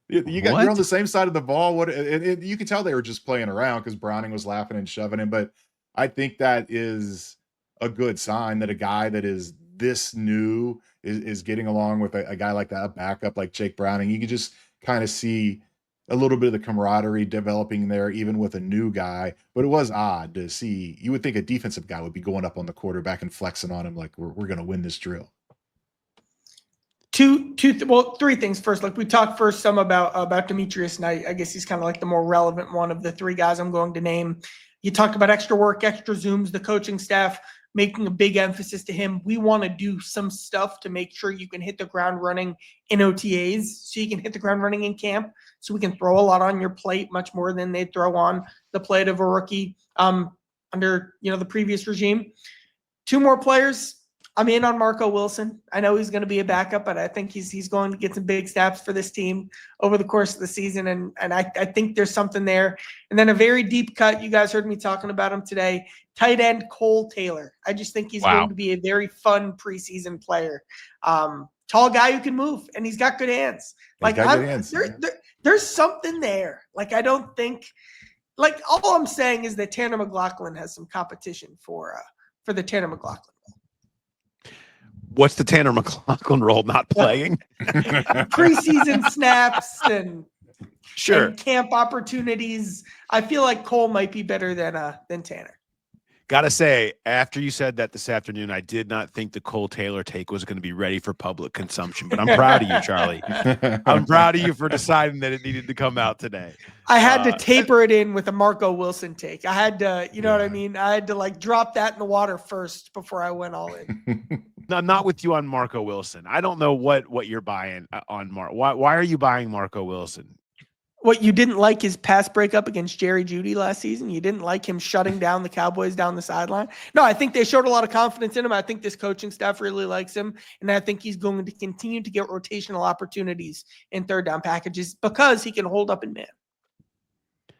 you're on the same side of the ball. You could tell they were just playing around because Browning was laughing and shoving him. But I think that is a good sign that a guy that is this new is getting along with a guy like that, a backup like Jake Browning. You can just kind of see a little bit of the camaraderie developing there, even with a new guy. But it was odd to see. You would think a defensive guy would be going up on the quarterback and flexing on him like we're going to win this drill. Three things. First, like we talked first some about Demetrius, and I guess he's kind of like the more relevant one of the three guys I'm going to name. You talked about extra work, extra Zooms, the coaching staff making a big emphasis to him. We want to do some stuff to make sure you can hit the ground running in OTAs, so you can hit the ground running in camp, so we can throw a lot on your plate, much more than they throw on the plate of a rookie under the previous regime. Two more players. I'm in on Marco Wilson. I know he's going to be a backup, but I think he's going to get some big snaps for this team over the course of the season, and I think there's something there. And then a very deep cut. You guys heard me talking about him today. Tight end Kole Taylor. I just think he's going to be a very fun preseason player. Tall guy who can move, and he's got good hands. There's something there. Like, I don't think – like, all I'm saying is that Tanner McLaughlin has some competition for the Tanner McLaughlin. What's the Tanner McLaughlin role? Not playing preseason snaps and camp opportunities. I feel like Kole might be better than Tanner. Gotta say, after you said that this afternoon, I did not think the Kole Taylor take was going to be ready for public consumption. But I'm proud of you, Charlie. I'm proud of you for deciding that it needed to come out today. I had to taper it in with a Marco Wilson take. I had to, know what I mean? I had to like drop that in the water first before I went all in. No, I'm not with you on Marco Wilson. I don't know what you're buying on Marco. Why are you buying Marco Wilson? What, you didn't like his pass breakup against Jerry Jeudy last season? You didn't like him shutting down the Cowboys down the sideline? No, I think they showed a lot of confidence in him. I think this coaching staff really likes him, and I think he's going to continue to get rotational opportunities in third down packages because he can hold up in man.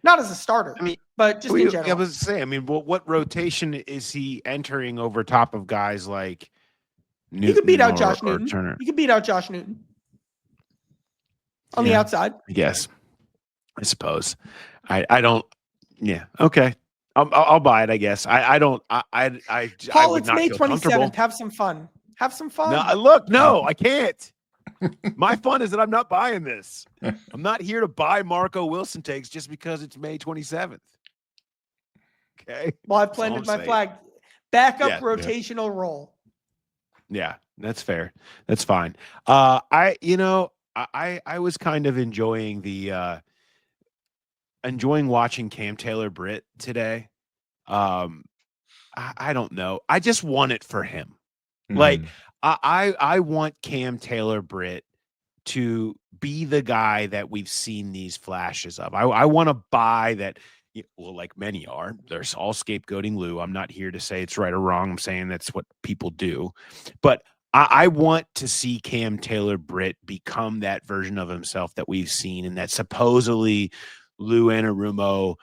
Not as a starter, but just in general. I was saying, what rotation is he entering over top of guys like Newton? He could beat out Josh Newton. Turner. He could beat out Josh Newton on the outside. Yes. I suppose. I don't. Yeah. Okay. I'll buy it. I guess. I don't. Paul, would it's not May feel 27th. Have some fun. Have some fun. No, I can't. My fun is that I'm not buying this. I'm not here to buy Marco Wilson takes just because it's May 27th. Okay. Well, I've planted my flag. Backup rotational role. Yeah, that's fair. That's fine. I was kind of enjoying watching Cam Taylor-Britt today. I don't know. I just want it for him. Like I want Cam Taylor-Britt to be the guy that we've seen these flashes of. I want to buy that. Well, like many are, they're all scapegoating Lou. I'm not here to say it's right or wrong. I'm saying that's what people do. But I want to see Cam Taylor-Britt become that version of himself that we've seen and that supposedly Lou Anarumo,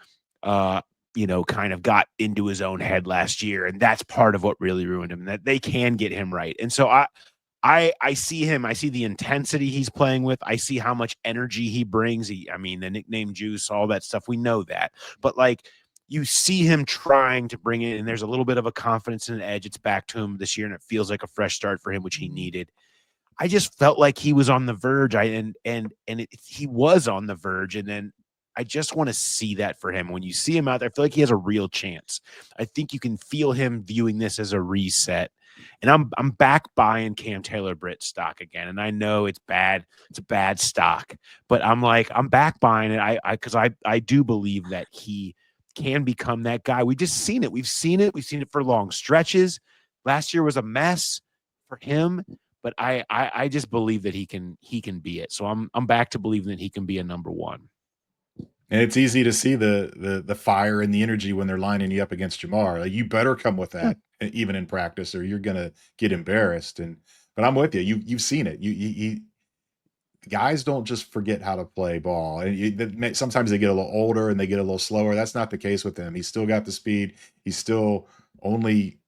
kind of got into his own head last year. And that's part of what really ruined him, that they can get him right. And so I see him. I see the intensity he's playing with. I see how much energy he brings. The nickname Juice, all that stuff. We know that. But like, you see him trying to bring it, and there's a little bit of a confidence and an edge. It's back to him this year, and it feels like a fresh start for him, which he needed. I just felt like he was on the verge. He was on the verge, and then I just want to see that for him. When you see him out there, I feel like he has a real chance. I think you can feel him viewing this as a reset. And I'm back buying Cam Taylor-Britt stock again. And I know it's bad. It's a bad stock. But I'm back buying it. Because I do believe that he can become that guy. We've just seen it. We've seen it. We've seen it for long stretches. Last year was a mess for him. But I just believe that he can be it. So I'm back to believing that he can be a number one. And it's easy to see the fire and the energy when they're lining you up against Jamar. Like, you better come with that, even in practice, or you're gonna get embarrassed. But I'm with you. You've seen it. guys don't just forget how to play ball. And sometimes they get a little older and they get a little slower. That's not the case with him. He's still got the speed. He's still only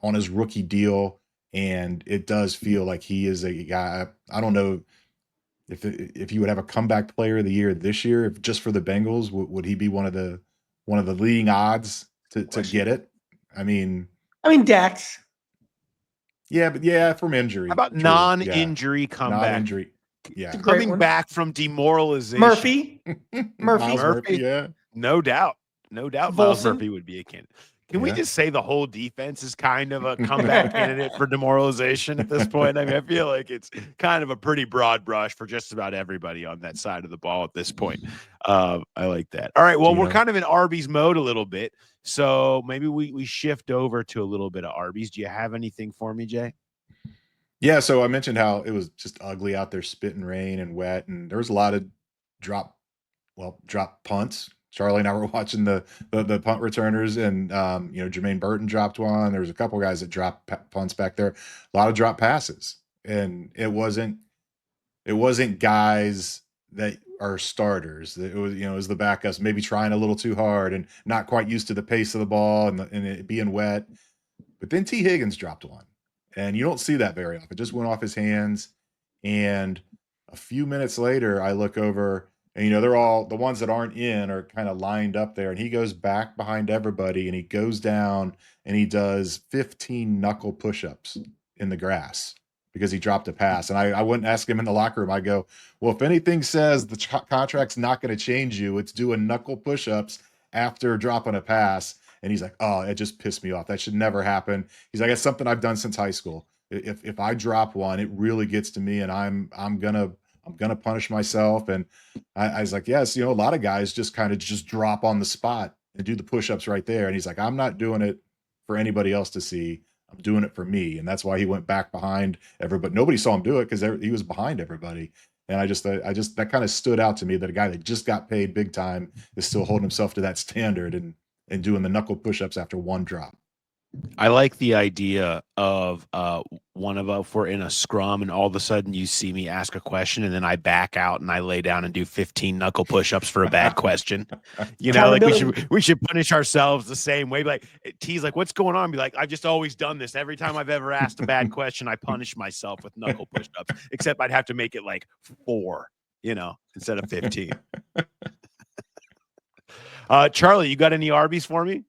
on his rookie deal. And it does feel like he is a guy. I don't know if he would have a comeback player of the year this year, if just for the Bengals, would he be one of the leading odds to get it? I mean, Dax. Yeah, but from injury. How about True. non-injury comeback? Non-injury. Yeah. Coming back from demoralization. Murphy. Miles Murphy, yeah. No doubt. No doubt Miles Murphy would be a candidate. Can we just say the whole defense is kind of a comeback candidate for demoralization at this point? I mean, I feel like it's kind of a pretty broad brush for just about everybody on that side of the ball at this point. I like that. All right. Well, we're kind of in Arby's mode a little bit. So maybe we shift over to a little bit of Arby's. Do you have anything for me, Jay? Yeah. So I mentioned how it was just ugly out there, spitting rain and wet. And there was a lot of drop punts. Charlie and I were watching the punt returners, and Jermaine Burton dropped one. There was a couple guys that dropped punts back there. A lot of drop passes, and it wasn't guys that are starters. It was the backups maybe trying a little too hard and not quite used to the pace of the ball and it being wet. But then T. Higgins dropped one, and you don't see that very often. It just went off his hands, and a few minutes later, I look over. And, they're all the ones that aren't in are kind of lined up there. And he goes back behind everybody and he goes down and he does 15 knuckle push-ups in the grass because he dropped a pass. And I wouldn't ask him in the locker room. I go, well, if anything says the contract's not going to change you, it's doing knuckle push-ups after dropping a pass. And he's like, oh, it just pissed me off. That should never happen. He's like, it's something I've done since high school. If I drop one, it really gets to me and I'm gonna punish myself. And I was like, yes, a lot of guys just kind of just drop on the spot and do the push-ups right there. And he's like, I'm not doing it for anybody else to see. I'm doing it for me. And that's why he went back behind everybody. Nobody saw him do it because he was behind everybody. And I just that kind of stood out to me that a guy that just got paid big time is still holding himself to that standard and doing the knuckle push-ups after one drop. I like the idea of one of us, we're in a scrum and all of a sudden you see me ask a question and then I back out and I lay down and do 15 knuckle push-ups for a bad question. Like we should punish ourselves the same way. Like T's like, what's going on? Be like, I've just always done this. Every time I've ever asked a bad question, I punish myself with knuckle push-ups, except I'd have to make it like 4, instead of 15. Charlie, you got any Arby's for me?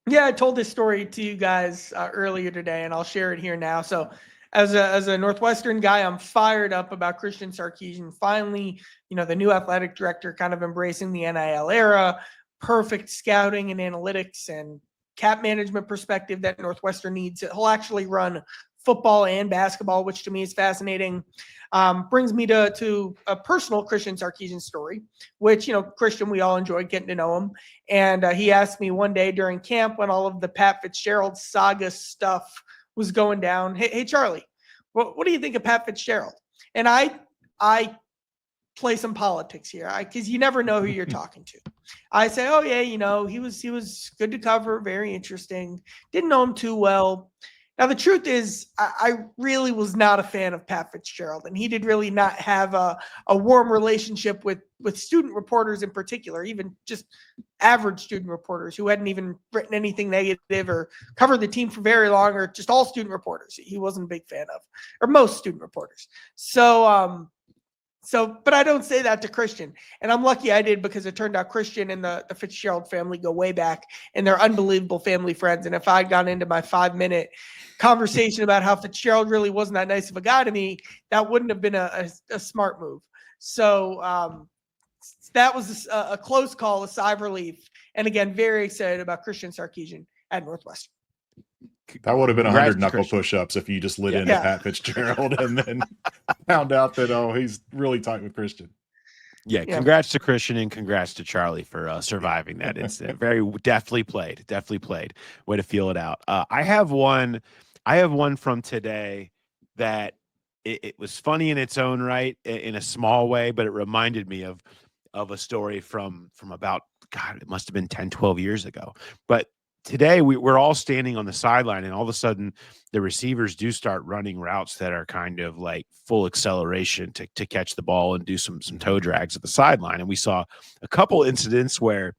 Yeah, I told this story to you guys earlier today, and I'll share it here now. So as a Northwestern guy, I'm fired up about Christian Sarkisian. Finally, the new athletic director kind of embracing the NIL era, perfect scouting and analytics and cap management perspective that Northwestern needs. He'll actually run football and basketball, which to me is fascinating. Brings me to a personal Christian Sarkisian story, which, Christian, we all enjoyed getting to know him. And he asked me one day during camp when all of the Pat Fitzgerald saga stuff was going down, hey Charlie, what do you think of Pat Fitzgerald? And I play some politics here because you never know who you're talking to. I say, oh yeah, he was good to cover, very interesting. Didn't know him too well. Now, the truth is, I really was not a fan of Pat Fitzgerald, and he did really not have a warm relationship with student reporters in particular, even just average student reporters who hadn't even written anything negative or covered the team for very long, or just all student reporters he wasn't a big fan of, or most student reporters. But I don't say that to Christian. And I'm lucky I did because it turned out Christian and the Fitzgerald family go way back and they're unbelievable family friends. And if I'd gone into my 5-minute conversation about how Fitzgerald really wasn't that nice of a guy to me, that wouldn't have been a smart move. So that was a close call, a sigh of relief. And again, very excited about Christian Sarkisian at Northwestern. That would have been 100 knuckle push-ups if you just lit into Pat Fitzgerald and then found out that, he's really tight with Christian. Yeah, congrats to Christian and congrats to Charlie for surviving that incident. Very deftly played. Way to feel it out. I have one from today that it was funny in its own right in a small way, but it reminded me of a story from about, God, it must have been 10, 12 years ago. But today we're all standing on the sideline, and all of a sudden the receivers do start running routes that are kind of like full acceleration to catch the ball and do some toe drags at the sideline. And we saw a couple incidents where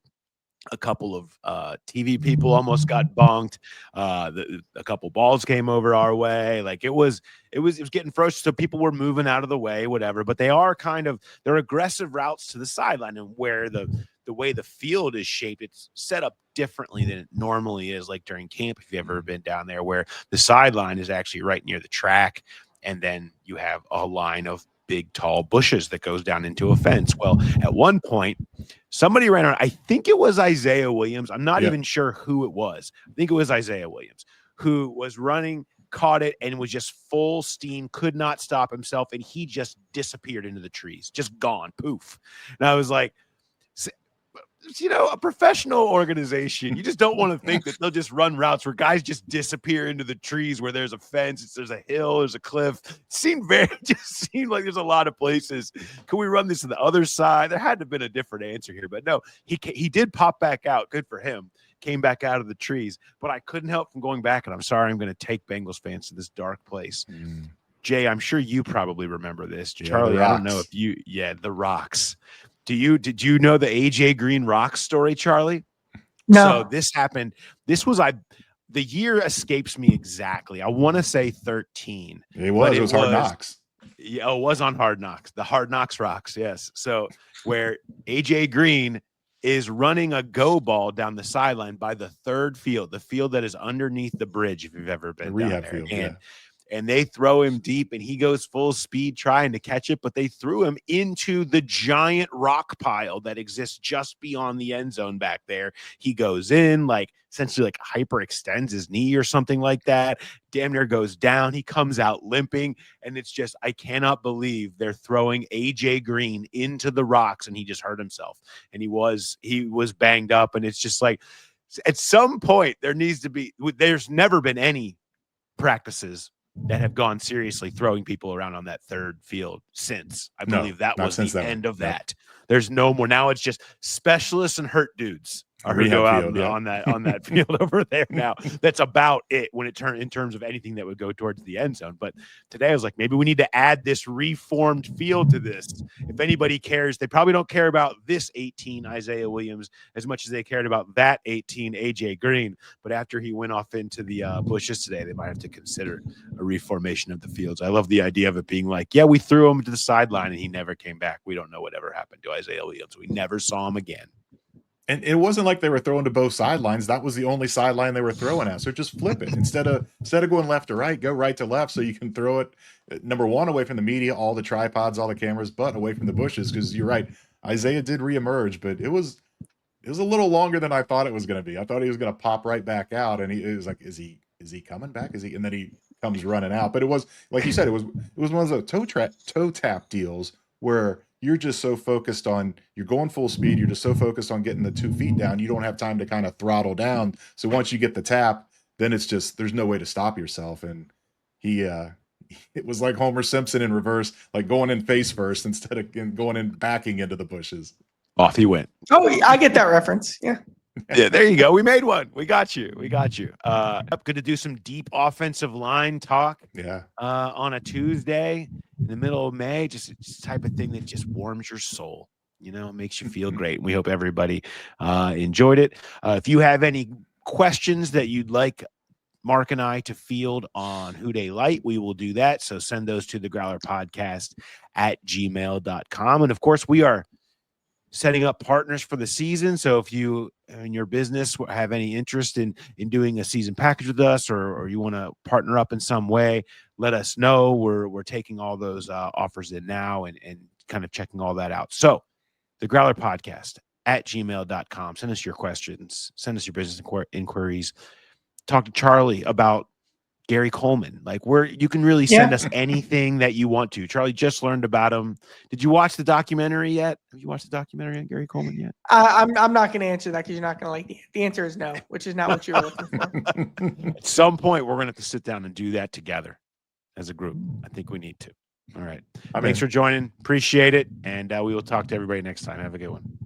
a couple of TV people almost got bonked. A couple balls came over our way. Like it was getting frustrating. So people were moving out of the way, whatever. But they're aggressive routes to the sideline, and where the way the field is shaped, it's set up differently than it normally is. Like during camp, if you've ever been down there, where the sideline is actually right near the track, and then you have a line of big tall bushes that goes down into a fence. Well, at one point, somebody ran around. I think it was Isaiah Williams. I'm not even sure who it was. I think it was Isaiah Williams who was running, caught it, and was just full steam, could not stop himself, and he just disappeared into the trees, just gone, poof. And I was like, a professional organization, you just don't want to think that they'll just run routes where guys just disappear into the trees where there's a fence, there's a hill, there's a cliff. It seemed like there's a lot of places. Can we run this to the other side? There had to have been a different answer here, but no, he did pop back out. Good for him. Came back out of the trees, but I couldn't help from going back, and I'm sorry, I'm going to take Bengals fans to this dark place. Jay, I'm sure you probably remember this. Charlie, I don't know if the rocks. Did you know the AJ Green Rocks story, Charlie? No. So this happened. This was the year escapes me exactly. I want to say 13. It was Hard Knocks. Yeah, it was on Hard Knocks. The Hard Knocks Rocks, yes. So where AJ Green is running a go ball down the sideline by the third field, the field that is underneath the bridge, if you've ever been down there. Field, and they throw him deep, and he goes full speed trying to catch it, but they threw him into the giant rock pile that exists just beyond the end zone back there. He goes in, like essentially like hyperextends his knee or something like that, damn near goes down. He comes out limping, and it's just, I cannot believe they're throwing AJ Green into the rocks, and he just hurt himself. And he was banged up, and it's just like, at some point there's never been any practices that have gone seriously throwing people around on that third field since. I believe that was the end of that. There's no more. Now it's just specialists and hurt dudes are who go out on that field over there now. That's about it when it in terms of anything that would go towards the end zone. But today I was like, maybe we need to add this reformed field to this. If anybody cares, they probably don't care about this 18 Isaiah Williams as much as they cared about that 18 AJ Green. But after he went off into the bushes today, they might have to consider a reformation of the fields. I love the idea of it being like, yeah, we threw him to the sideline and he never came back. We don't know whatever happened to Isaiah Williams. We never saw him again. And it wasn't like they were throwing to both sidelines. That was the only sideline they were throwing at. So just flip it. Instead of going left to right, go right to left so you can throw it, number one, away from the media, all the tripods, all the cameras, but away from the bushes. Because you're right, Isaiah did reemerge, but it was a little longer than I thought it was going to be. I thought he was going to pop right back out, and it was like, is he coming back? And then he comes running out. But it was, like you said, it was one of those toe tap deals where you're just so focused on, you're going full speed, you're just so focused on getting the 2 feet down, you don't have time to kind of throttle down. So once you get the tap, then it's just, there's no way to stop yourself. And it was like Homer Simpson in reverse, like going in face first instead of going in backing into the bushes. Off he went. Oh, I get that reference. Yeah. Yeah, there you go. We made one. We got you. Good to do some deep offensive line talk. Yeah. On a Tuesday in the middle of May, just type of thing that just warms your soul. Makes you feel great. We hope everybody enjoyed it. If you have any questions that you'd like Mark and I to field on Who Dey Light, we will do that. So send those to the Growler Podcast at gmail.com. And of course, we are setting up partners for the season. So if you in your business have any interest in doing a season package with us, or you want to partner up in some way, let us know. We're taking all those offers in now and kind of checking all that out. So the Growler Podcast at gmail.com. Send us your questions. Send us your business inquiries. Talk to Charlie about Gary Coleman. Like, you can really send us anything that you want to. Charlie just learned about him. Did you watch the documentary yet? Have you watched the documentary on Gary Coleman yet? I'm not going to answer that because you're not going to like it. The answer is no, which is not what you're looking for. At some point, we're going to have to sit down and do that together as a group. I think we need to. All right. Thanks for joining. Appreciate it. And we will talk to everybody next time. Have a good one.